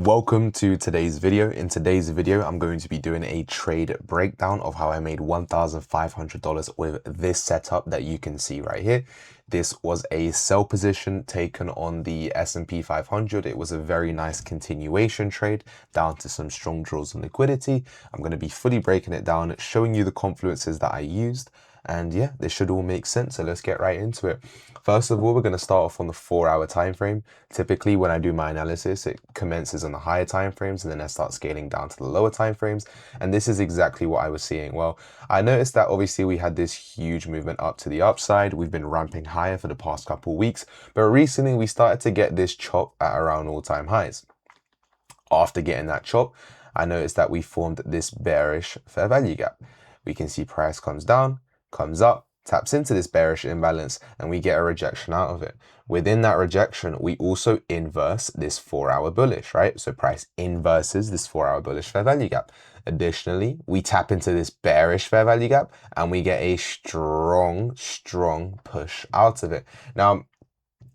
Welcome to today's video. In today's video, I'm going to be doing a trade breakdown of how I made $1,500 with this setup that you can see right here. This was a sell position taken on the S&P 500. It was a very nice continuation trade down to some strong draws and liquidity. I'm going to be fully breaking it down, showing you the confluences that I used. And yeah, this should all make sense. So let's get right into it. First of all, we're going to start off on the 4-hour time frame. Typically, when I do my analysis, it commences on the higher time frames and then I start scaling down to the lower time frames. And this is exactly what I was seeing. Well, I noticed that obviously we had this huge movement up to the upside. We've been ramping higher for the past couple of weeks, but recently we started to get this chop at around all-time highs. After getting that chop, I noticed that we formed this bearish fair value gap. We can see price comes down, comes up, taps into this bearish imbalance, and we get a rejection out of it. Within that rejection, we also inverse this 4-hour bullish, right? So price inverses this 4-hour bullish fair value gap. Additionally, we tap into this bearish fair value gap and we get a strong push out of it. Now,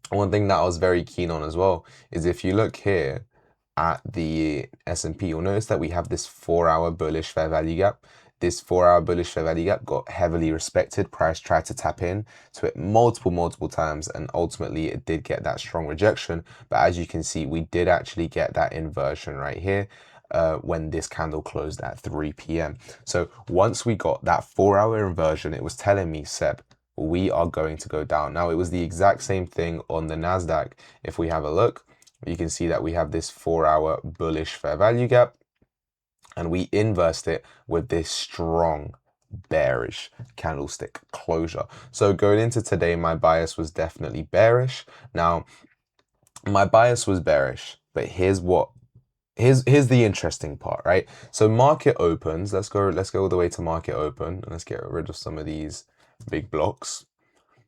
one thing that I was very keen on as well is if you look here at the S&P, you'll notice that we have this 4-hour bullish fair value gap. This 4-hour bullish fair value gap got heavily respected. Price tried to tap in to it multiple times, and ultimately it did get that strong rejection. But as you can see, we did actually get that inversion right here when this candle closed at 3 p.m. So once we got that 4-hour inversion, it was telling me, Seb, we are going to go down. Now, it was the exact same thing on the NASDAQ. If we have a look, you can see that we have this 4-hour bullish fair value gap, and we inversed it with this strong bearish candlestick closure. So going into today, my bias was definitely bearish. Now, my bias was bearish, but here's the interesting part, right? So market opens, let's go all the way to market open, and let's get rid of some of these big blocks.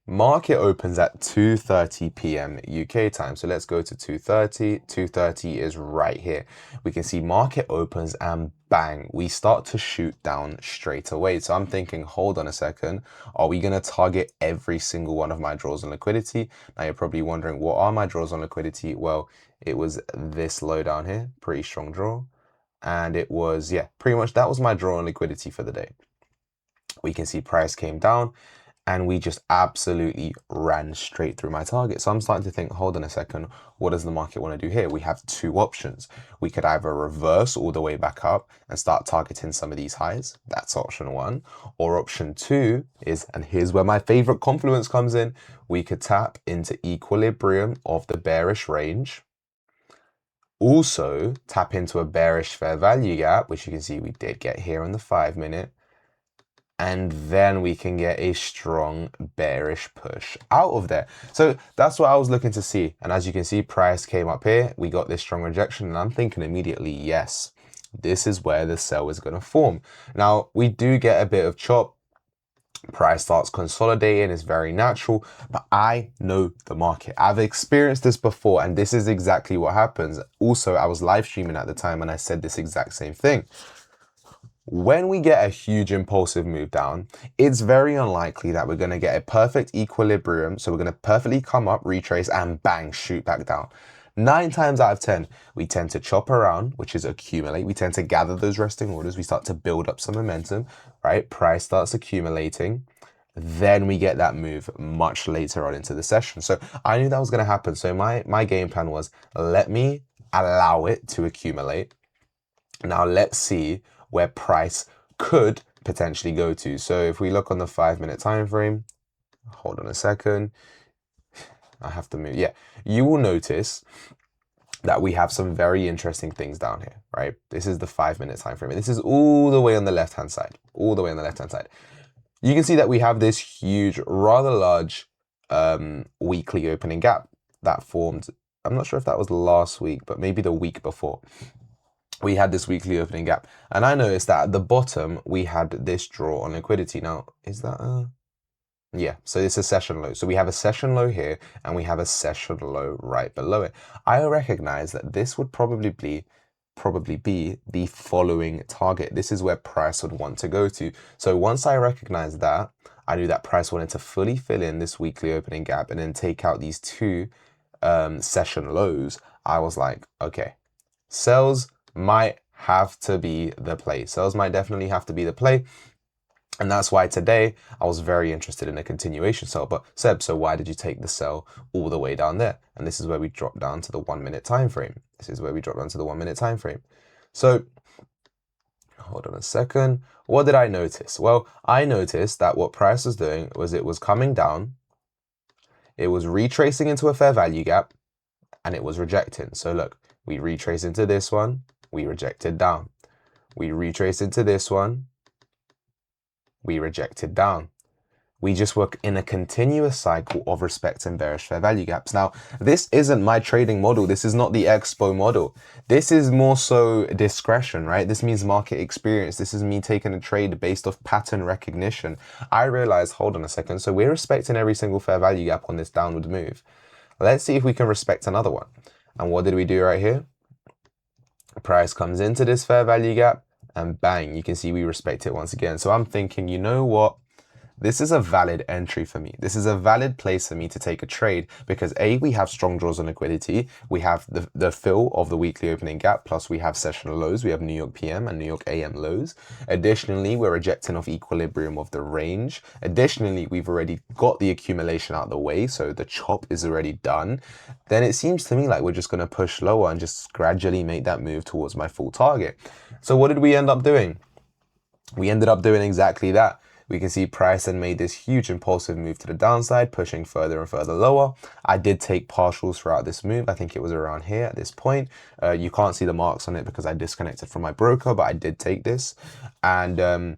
Market opens at 2:30 p.m. UK time. So let's go to 2:30. 2:30 is right here. We can see market opens and bang, we start to shoot down straight away. So I'm thinking, hold on a second. Are we going to target every single one of my draws on liquidity? Now you're probably wondering, what are my draws on liquidity? Well, it was this low down here, pretty strong draw. And it was, yeah, pretty much that was my draw on liquidity for the day. We can see price came down and we just absolutely ran straight through my target. So I'm starting to think, hold on a second, what does the market want to do here? We have two options. We could either reverse all the way back up and start targeting some of these highs. That's option one. Or option two is, and here's where my favorite confluence comes in, we could tap into equilibrium of the bearish range. Also tap into a bearish fair value gap, which you can see we did get here on the 5-minute. And then we can get a strong bearish push out of there. So that's what I was looking to see. And as you can see, price came up here. We got this strong rejection, and I'm thinking immediately, yes, this is where the sell is going to form. Now, we do get a bit of chop. Price starts consolidating, it's very natural, but I know the market. I've experienced this before, and this is exactly what happens. Also, I was live streaming at the time, and I said this exact same thing. When we get a huge impulsive move down, it's very unlikely that we're going to get a perfect equilibrium. So we're going to perfectly come up, retrace, and bang, shoot back down. 9 times out of 10, we tend to chop around, which is accumulate. We tend to gather those resting orders. We start to build up some momentum, right? Price starts accumulating. Then we get that move much later on into the session. So I knew that was going to happen. So my game plan was, let me allow it to accumulate. Now let's see where price could potentially go to. So if we look on the 5-minute time frame, hold on a second, I have to move. Yeah, you will notice that we have some very interesting things down here, right? This is the 5-minute time frame. This is all the way on the left-hand side, all the way on the left-hand side. You can see that we have this huge, rather large weekly opening gap that formed. I'm not sure if that was last week, but maybe the week before. We had this weekly opening gap, and I noticed that at the bottom we had this draw on liquidity. Now, is that yeah, so it's a session low. So we have a session low here and we have a session low right below it. I recognize that this would probably be the following target. This is where price would want to go to. So once I recognized that, I knew that price wanted to fully fill in this weekly opening gap and then take out these two session lows. I was like, okay, Sales might have to be the play. Sales might definitely have to be the play. And that's why today I was very interested in a continuation sell. But Seb, so why did you take the sell all the way down there? And this is where we drop down to the 1 minute time frame. This is where we drop down to the 1 minute time frame. So hold on a second. What did I notice? Well, I noticed that what price was doing was it was coming down, it was retracing into a fair value gap, and it was rejecting. So look, we retrace into this one, we rejected down. We retrace into this one, we rejected down. We just work in a continuous cycle of respect and bearish fair value gaps. Now, this isn't my trading model. This is not the Expo model. This is more so discretion, right? This means market experience. This is me taking a trade based off pattern recognition. I realized, hold on a second. So we're respecting every single fair value gap on this downward move. Let's see if we can respect another one. And what did we do right here? Price comes into this fair value gap and bang, you can see we respect it once again. So I'm thinking, you know what? This is a valid entry for me. This is a valid place for me to take a trade because A, we have strong draws on liquidity. We have the fill of the weekly opening gap, plus we have sessional lows. We have New York PM and New York AM lows. Additionally, we're rejecting off equilibrium of the range. Additionally, we've already got the accumulation out of the way, so the chop is already done. Then it seems to me like we're just going to push lower and just gradually make that move towards my full target. So what did we end up doing? We ended up doing exactly that. We can see price then made this huge impulsive move to the downside, pushing further and further lower. I did take partials throughout this move. I think it was around here at this point. You can't see the marks on it because I disconnected from my broker, but I did take this. And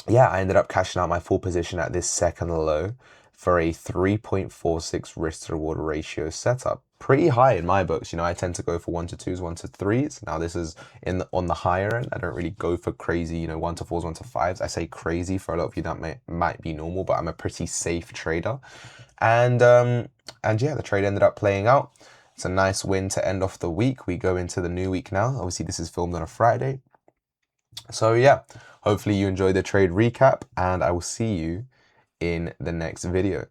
yeah, I ended up cashing out my full position at this second low for a 3.46 risk to reward ratio setup. Pretty high in my books. You know, I tend to go for 1 to 2s, 1 to 3s. Now this is on the higher end. I don't really go for crazy, 1 to 4s, 1 to 5s. I say crazy for a lot of you that might be normal, but I'm a pretty safe trader. And yeah, the trade ended up playing out. It's a nice win to end off the week. We go into the new week now. Obviously, this is filmed on a Friday. So yeah, hopefully you enjoyed the trade recap, and I will see you in the next video.